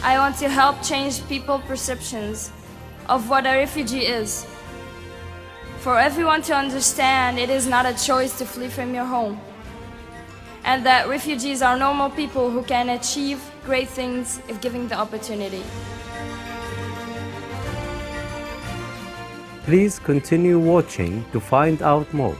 I want to help change people's perceptions of what a refugee is. For everyone to understand it is not a choice to flee from your home, and that refugees are normal people who can achieve great things if given the opportunity. Please continue watching to find out more.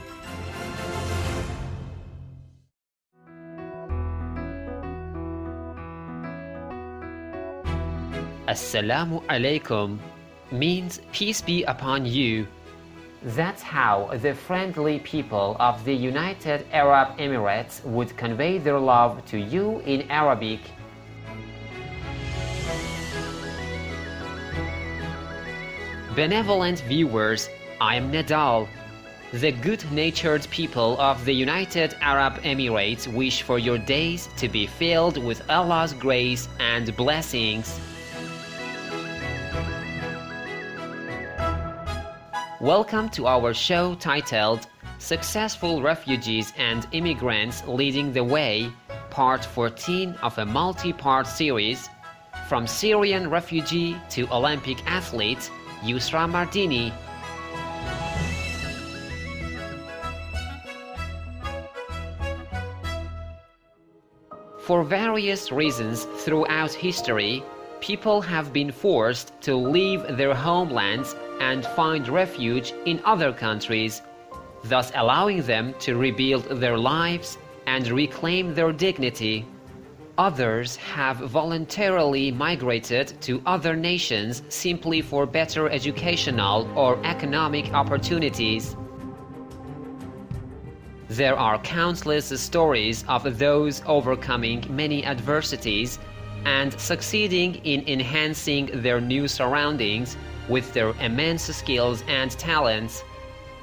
Assalamu alaikum means peace be upon you. That's how the friendly people of the United Arab Emirates would convey their love to you in Arabic. Benevolent viewers, I am Nadal. The good-natured people of the United Arab Emirates wish for your days to be filled with Allah's grace and blessings. Welcome to our show titled Successful Refugees and Immigrants Leading the Way, Part 14 of a multi-part series, from Syrian refugee to Olympic athlete Yusra Mardini. For various reasons throughout history, people have been forced to leave their homelands and find refuge in other countries, thus allowing them to rebuild their lives and reclaim their dignity. Others have voluntarily migrated to other nations simply for better educational or economic opportunities. There are countless stories of those overcoming many adversities and succeeding in enhancing their new surroundings with their immense skills and talents.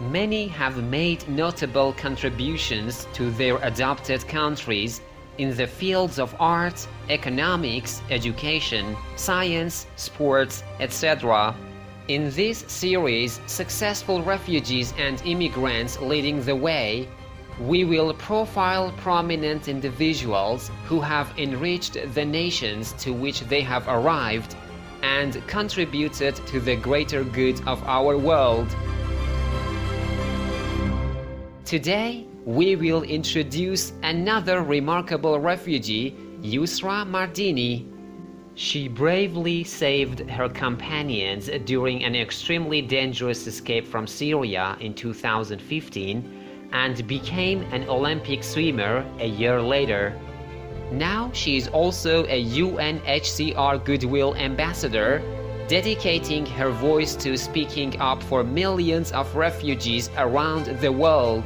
Many have made notable contributions to their adopted countries in the fields of art, economics, education, science, sports, etc. In this series, Successful Refugees and Immigrants Leading the Way, we will profile prominent individuals who have enriched the nations to which they have arrived and contributed to the greater good of our world. Today, we will introduce another remarkable refugee, Yusra Mardini. She bravely saved her companions during an extremely dangerous escape from Syria in 2015 and became an Olympic swimmer a year later. Now she is also a UNHCR Goodwill Ambassador, dedicating her voice to speaking up for millions of refugees around the world.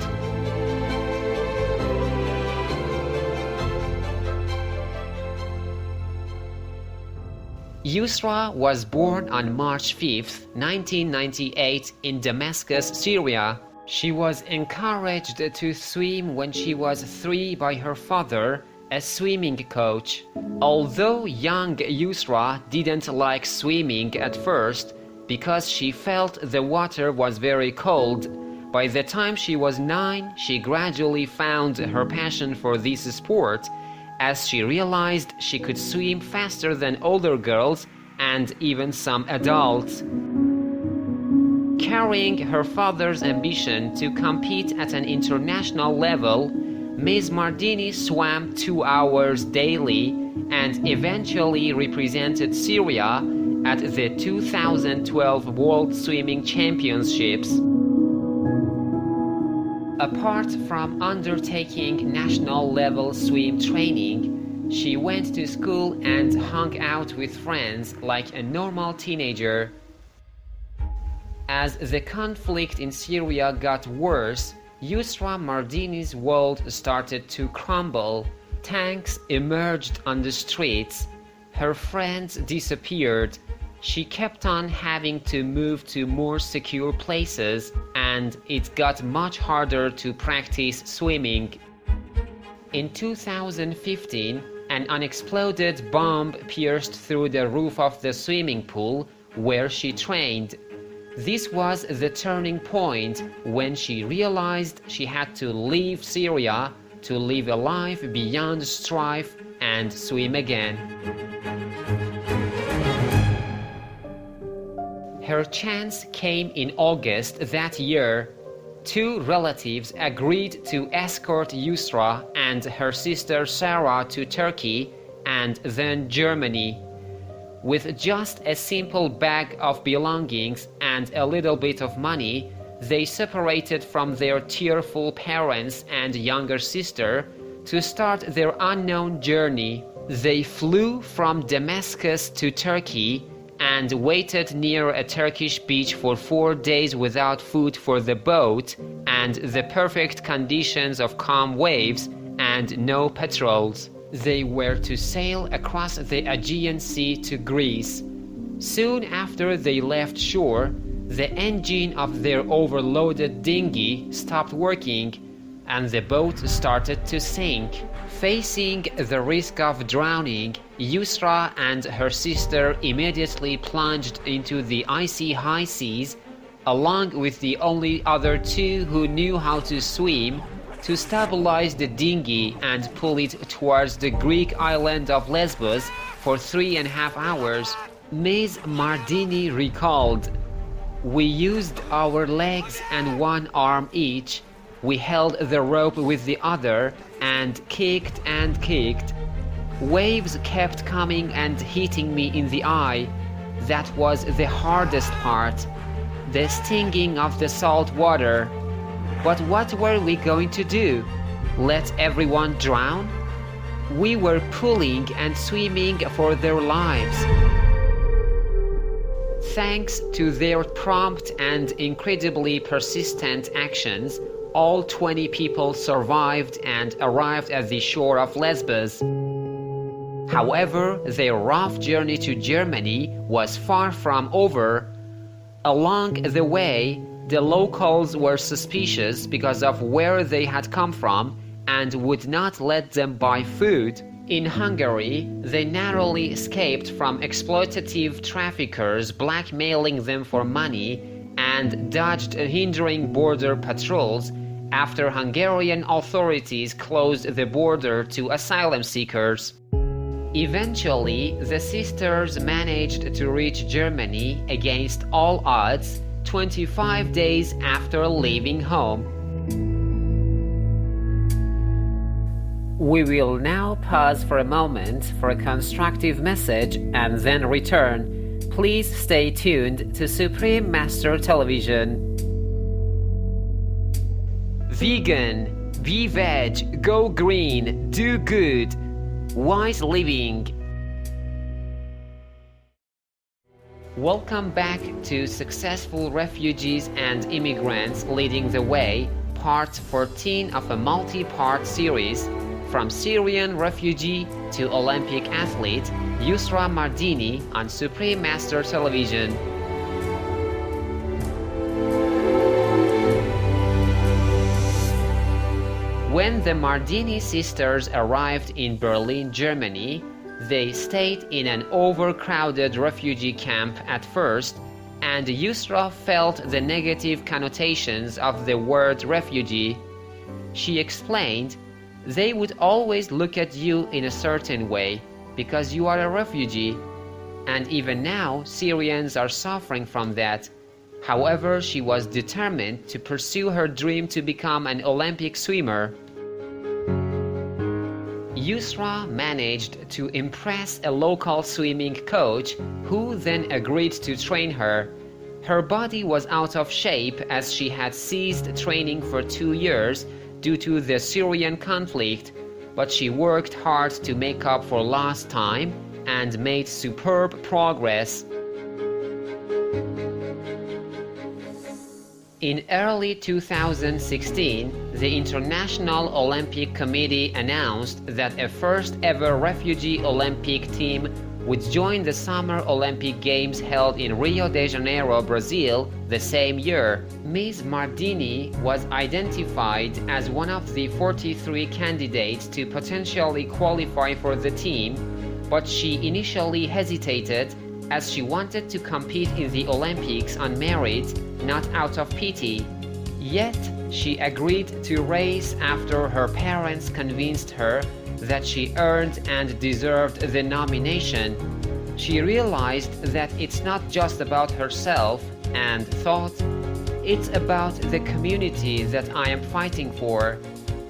Yusra was born on March 5, 1998 in Damascus, Syria. She was encouraged to swim when she was 3 by her father, a swimming coach. Although young Yusra didn't like swimming at first because she felt the water was very cold, by the time she was 9, she gradually found her passion for this sport as she realized she could swim faster than older girls and even some adults. Carrying her father's ambition to compete at an international level, Ms. Mardini swam 2 hours daily and eventually represented Syria at the 2012 World Swimming Championships. Apart from undertaking national-level swim training, she went to school and hung out with friends like a normal teenager. As the conflict in Syria got worse, Yusra Mardini's world started to crumble. Tanks emerged on the streets. Her friends disappeared. She kept on having to move to more secure places, and it got much harder to practice swimming. In 2015, an unexploded bomb pierced through the roof of the swimming pool where she trained. This was the turning point when she realized she had to leave Syria to live a life beyond strife and swim again. Her chance came in August that year. Two relatives agreed to escort Yusra and her sister Sarah to Turkey and then Germany. With just a simple bag of belongings and a little bit of money, they separated from their tearful parents and younger sister to start their unknown journey. They flew from Damascus to Turkey and waited near a Turkish beach for 4 days without food for the boat and the perfect conditions of calm waves and no patrols. They were to sail across the Aegean Sea to Greece. Soon after they left shore, the engine of their overloaded dinghy stopped working and the boat started to sink. Facing the risk of drowning, Yusra and her sister immediately plunged into the icy high seas, along with the only other two who knew how to swim, to stabilize the dinghy and pull it towards the Greek island of Lesbos for 3.5 hours. Ms. Mardini recalled, "We used our legs and one arm each. We held the rope with the other and kicked and kicked. Waves kept coming and hitting me in the eye. That was the hardest part. The stinging of the salt water. But what were we going to do? Let everyone drown? We were pulling and swimming for their lives." Thanks to their prompt and incredibly persistent actions, all 20 people survived and arrived at the shore of Lesbos. However, their rough journey to Germany was far from over. Along the way, the locals were suspicious because of where they had come from and would not let them buy food. In Hungary, they narrowly escaped from exploitative traffickers blackmailing them for money and dodged hindering border patrols after Hungarian authorities closed the border to asylum seekers. Eventually, the sisters managed to reach Germany against all odds 25 days after leaving home. We will now pause for a moment for a constructive message and then return. Please stay tuned to Supreme Master Television. Vegan, be veg, go green, do good, wise living. Welcome back to Successful Refugees and Immigrants Leading the Way, part 14 of a multi-part series, from Syrian refugee to Olympic athlete, Yusra Mardini on Supreme Master Television. When the Mardini sisters arrived in Berlin, Germany, they stayed in an overcrowded refugee camp at first, and Yusra felt the negative connotations of the word refugee. She explained, "They would always look at you in a certain way, because you are a refugee. And even now, Syrians are suffering from that." However, she was determined to pursue her dream to become an Olympic swimmer. Yusra managed to impress a local swimming coach, who then agreed to train her. Her body was out of shape as she had ceased training for 2 years due to the Syrian conflict, but she worked hard to make up for lost time and made superb progress. In early 2016, the International Olympic Committee announced that a first-ever Refugee Olympic Team would join the Summer Olympic Games held in Rio de Janeiro, Brazil, the same year. Ms. Mardini was identified as one of the 43 candidates to potentially qualify for the team, but she initially hesitated as she wanted to compete in the Olympics on merit, not out of pity. Yet, she agreed to race after her parents convinced her that she earned and deserved the nomination. She realized that it's not just about herself and thought, it's about the community that I am fighting for.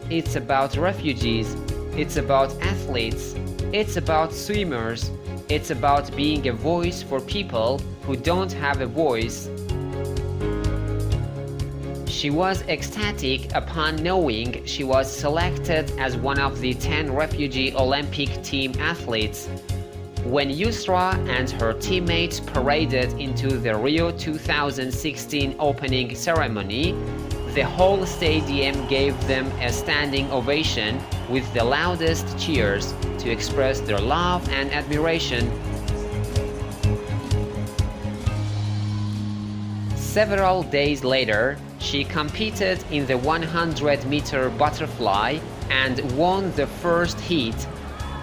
It's about refugees. It's about athletes. It's about swimmers. It's about being a voice for people who don't have a voice. She was ecstatic upon knowing she was selected as one of the 10 Refugee Olympic Team athletes. When Yusra and her teammates paraded into the Rio 2016 opening ceremony, the whole stadium gave them a standing ovation with the loudest cheers to express their love and admiration. Several days later, she competed in the 100-meter butterfly and won the first heat.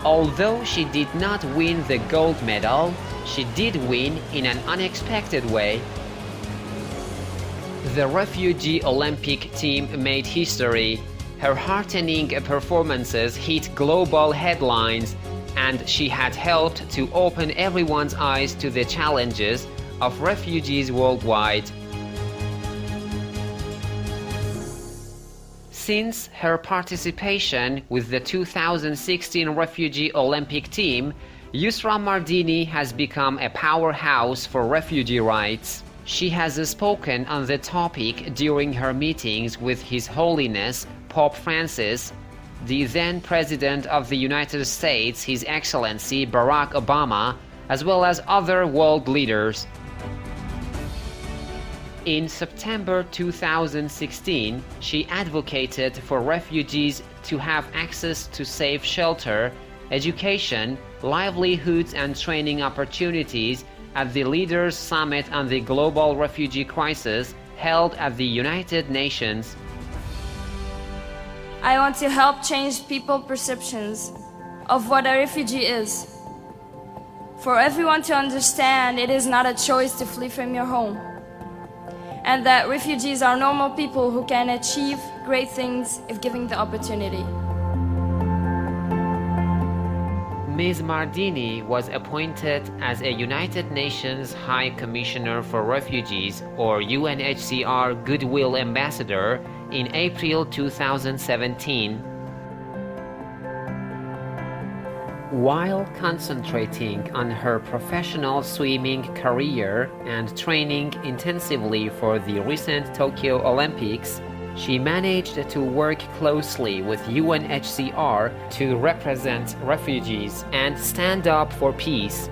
Although she did not win the gold medal, she did win in an unexpected way. The Refugee Olympic Team made history. Her heartening performances hit global headlines, and she had helped to open everyone's eyes to the challenges of refugees worldwide. Since her participation with the 2016 Refugee Olympic Team, Yusra Mardini has become a powerhouse for refugee rights. She has spoken on the topic during her meetings with His Holiness Pope Francis, the then President of the United States, His Excellency Barack Obama, as well as other world leaders. In September 2016, she advocated for refugees to have access to safe shelter, education, livelihoods and training opportunities at the Leaders' Summit on the Global Refugee Crisis held at the United Nations. I want to help change people's perceptions of what a refugee is. For everyone to understand it is not a choice to flee from your home, and that refugees are normal people who can achieve great things if given the opportunity. Ms. Mardini was appointed as a United Nations High Commissioner for Refugees, or UNHCR Goodwill Ambassador, in April 2017. While concentrating on her professional swimming career and training intensively for the recent Tokyo Olympics, she managed to work closely with UNHCR to represent refugees and stand up for peace.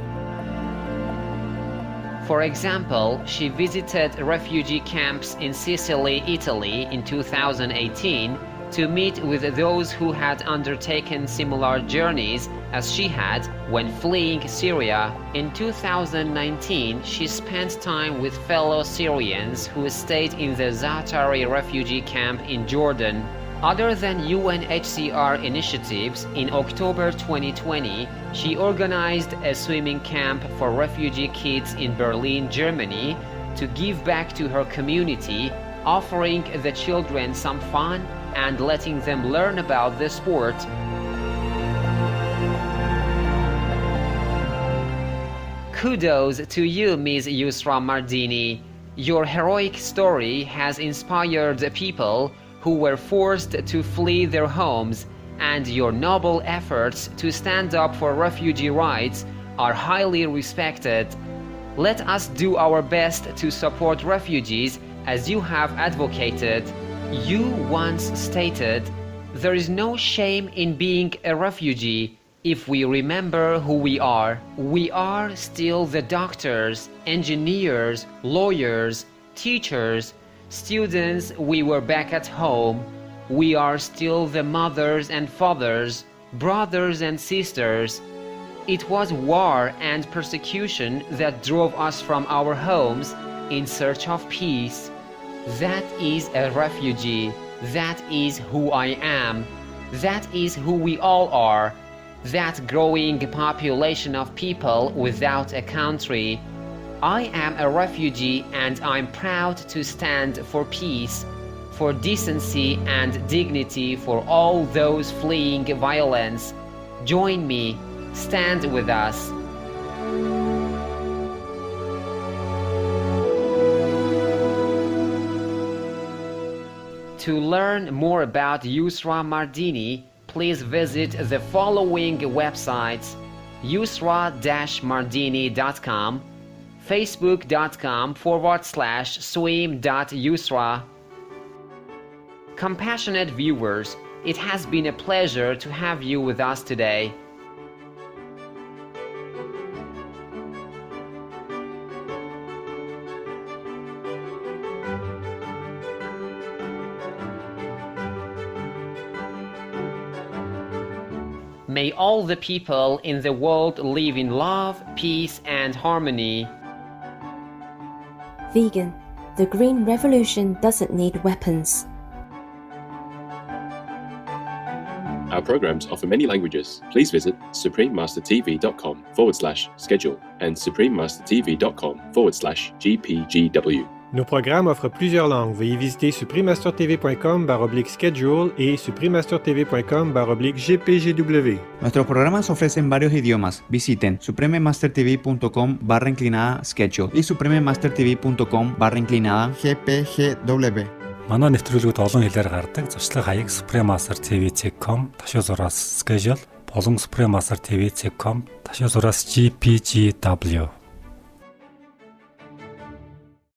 For example, she visited refugee camps in Sicily, Italy in 2018 to meet with those who had undertaken similar journeys as she had when fleeing Syria. In 2019, she spent time with fellow Syrians who stayed in the Zaatari refugee camp in Jordan. Other than UNHCR initiatives, in October 2020, she organized a swimming camp for refugee kids in Berlin, Germany, to give back to her community, offering the children some fun and letting them learn about the sport. Kudos to you, Ms. Yusra Mardini. Your heroic story has inspired people who were forced to flee their homes, and your noble efforts to stand up for refugee rights are highly respected. Let us do our best to support refugees as you have advocated. You once stated, "There is no shame in being a refugee if we remember who we are. We are still the doctors, engineers, lawyers, teachers, students we were back at home. We are still the mothers and fathers, brothers and sisters. It was war and persecution that drove us from our homes in search of peace. That is a refugee. That is who I am. That is who we all are. That growing population of people without a country. I am a refugee and I'm proud to stand for peace, for decency and dignity for all those fleeing violence. Join me. Stand with us." To learn more about Yusra Mardini, please visit the following websites: yusra-mardini.com, facebook.com/swim.yusra. Compassionate viewers, it has been a pleasure to have you with us today. May all the people in the world live in love, peace, and harmony. Vegan. The green revolution doesn't need weapons. Our programs offer many languages. Please visit suprememastertv.com/schedule and suprememastertv.com/GPGW. Nos programmes offrent plusieurs langues. Veuillez visiter suprememastertv.com/schedule y suprememastertv.com/GPGW. Nuestros programas ofrecen varios idiomas. Visiten suprememastertv.com/schedule y suprememastertv.com/GPGW. Манай нэвтрүүлгүүд олон хэлээр гардаг. Зуршлаг хаяг suprememastertv.com/schedule болон suprememastertv.com/GPGW.